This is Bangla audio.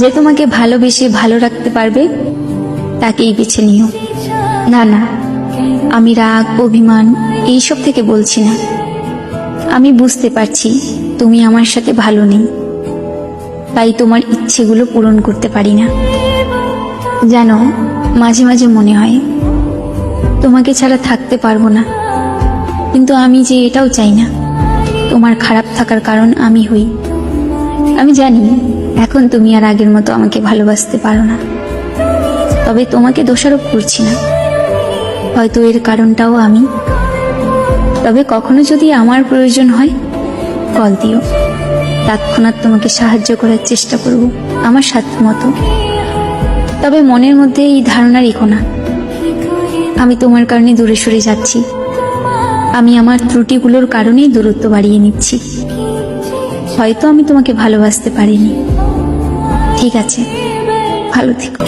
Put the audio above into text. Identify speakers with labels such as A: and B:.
A: যে তোমাকে ভালোবেসে ভালো রাখতে পারবে তাকেই বেছে নিও। না না, আমি রাগ অভিমান এইসব থেকে বলছি না। আমি বুঝতে পারছি তুমি আমার সাথে ভালো নেই, তাই তোমার ইচ্ছেগুলো পূরণ করতে পারি না। জানো, মাঝে মাঝে মনে হয় তোমাকে ছাড়া থাকতে পারবো না, কিন্তু আমি যে এটাও চাই না তোমার খারাপ থাকার কারণ আমি হই। আমি জানি এখন তুমি আর আগের মতো আমাকে ভালোবাসতে পারো না, তবে তোমাকে দোষারোপ করছি না, হয়তো এর কারণটাও আমি। তবে কখনো যদি আমার প্রয়োজন হয় কল দিও, তৎক্ষণাৎ তোমাকে সাহায্য করার চেষ্টা করব আমার সাধ্য মতো। তবে মনের মধ্যে এই ধারণা রেখো না আমি তোমার কারণে দূরে সরে যাচ্ছি। আমি আমার ত্রুটিগুলোর কারণেই দূরত্ব বাড়িয়ে নিচ্ছি। হয়তো আমি তোমাকে ভালোবাসতে পারিনি। ঠিক আছে, ভালো থেকো।